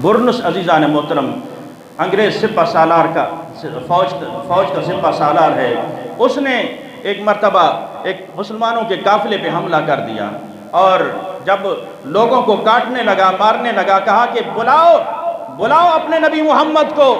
Burns عزیزان محترم انگریز سپہ سالار کا فوج کا سپہ سالار ہے، اس نے ایک مرتبہ ایک مسلمانوں کے قافلے پہ حملہ کر دیا اور جب لوگوں کو کاٹنے لگا، مارنے لگا، کہا کہ بلاؤ اپنے نبی محمد کو،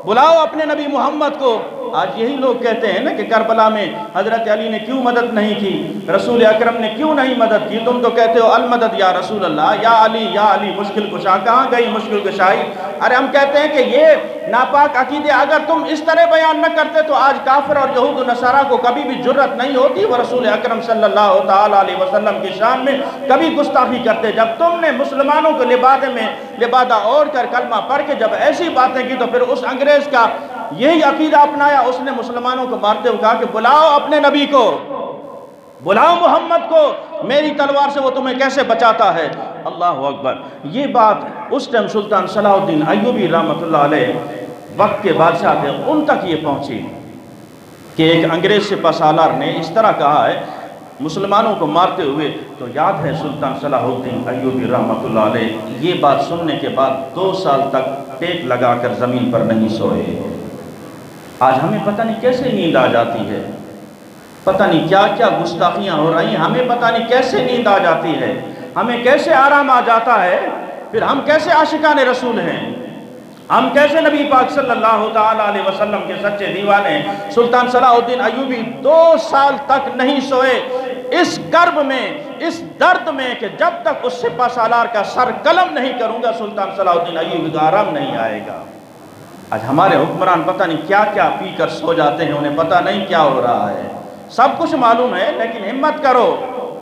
بلاؤ اپنے نبی محمد کو۔ آج یہی لوگ کہتے ہیں نا کہ کربلا میں حضرت علی نے کیوں مدد نہیں کی، رسول اکرم نے کیوں نہیں مدد کی؟ تم تو کہتے ہو المدد یا رسول اللہ، یا علی مشکل کشا۔ کہاں گئی مشکل کشائی؟ ارے ہم کہتے ہیں کہ یہ ناپاک عقیدے اگر تم اس طرح بیان نہ کرتے تو آج کافر اور یہود و نصارہ کو کبھی بھی جرت نہیں ہوتی وہ رسول اکرم صلی اللہ تعالیٰ علیہ وسلم کی شان میں کبھی گستاخی کرتے۔ جب تم نے مسلمانوں کو لبادہ اوڑھ کر کلمہ پڑھ کے جب ایسی باتیں کی تو پھر اس انگریز کا یہی عقیدہ اپنایا، اس نے مسلمانوں کو مارتے ہوئے کہا کہ بلاؤ اپنے نبی کو، بلاؤ محمد کو، میری تلوار سے وہ تمہیں کیسے بچاتا ہے۔ اللہ اکبر۔ یہ بات اس ٹائم سلطان صلاح الدین ایوبی رحمۃ اللہ علیہ وقت کے بادشاہ تھے، ان تک یہ پہنچی کہ ایک انگریز سپہ سالار نے اس طرح کہا ہے مسلمانوں کو مارتے ہوئے۔ تو یاد ہے سلطان صلاح الدین ایوبی رحمۃ اللہ علیہ یہ بات سننے کے بعد 2 سال تک ٹیک لگا کر زمین پر نہیں سوئے۔ آج ہمیں پتہ نہیں کیسے نیند آ جاتی ہے، پتہ نہیں کیا کیا گستاخیاں ہو رہی ہیں، ہمیں پتہ نہیں کیسے نیند آ جاتی ہے، ہمیں کیسے آرام آ جاتا ہے، پھر ہم کیسے عاشقان رسول ہیں، ہم کیسے نبی پاک صلی اللہ تعالیٰ علیہ وسلم کے سچے دیوانے ہیں۔ سلطان صلاح الدین ایوبی 2 سال تک نہیں سوئے، اس کرب میں، اس درد میں کہ جب تک اس سپہ سالار کا سر قلم نہیں کروں گا سلطان صلاح الدین ایوبی کا آرام نہیں آئے گا۔ آج ہمارے حکمران پتہ نہیں کیا کیا پی کر سو جاتے ہیں، انہیں پتہ نہیں کیا ہو رہا ہے، سب کچھ معلوم ہے لیکن ہمت کرو،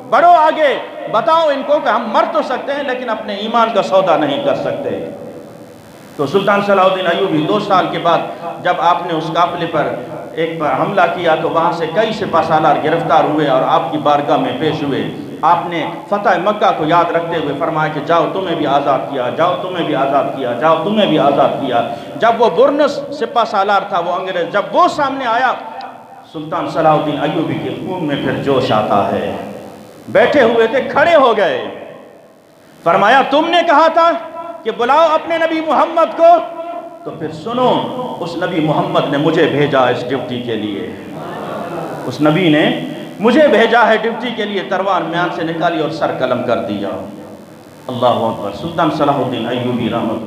بڑھو آگے، بتاؤ ان کو کہ ہم مر تو سکتے ہیں لیکن اپنے ایمان کا سودا نہیں کر سکتے۔ تو سلطان صلاح الدین ایوبی 2 سال کے بعد جب آپ نے اس قافلے پر ایک حملہ کیا تو وہاں سے کئی سپہ سالار گرفتار ہوئے اور آپ کی بارگاہ میں پیش ہوئے۔ آپ نے فتح مکہ کو یاد رکھتے ہوئے فرمایا کہ جاؤ تمہیں بھی آزاد کیا، جاؤ تمہیں بھی آزاد کیا، جاؤ تمہیں بھی آزاد کیا۔ جب وہ برنس سپہ سالار تھا وہ انگریز، جب وہ سامنے آیا سلطان صلاح الدین ایوبی کے خون میں پھر جوش آتا ہے۔ بیٹھے ہوئے تھے، کھڑے ہو گئے، فرمایا تم نے کہا تھا کہ بلاؤ اپنے نبی محمد کو، تو پھر سنو اس نبی محمد نے مجھے بھیجا اس ڈیوٹی کے لیے، اس نبی نے مجھے بھیجا ہے ڈیوٹی کے لیے۔ تلوار میان سے نکالی اور سر قلم کر دیا۔ اللہ اکبر۔ سلطان صلاح الدین ایوبی رحمۃ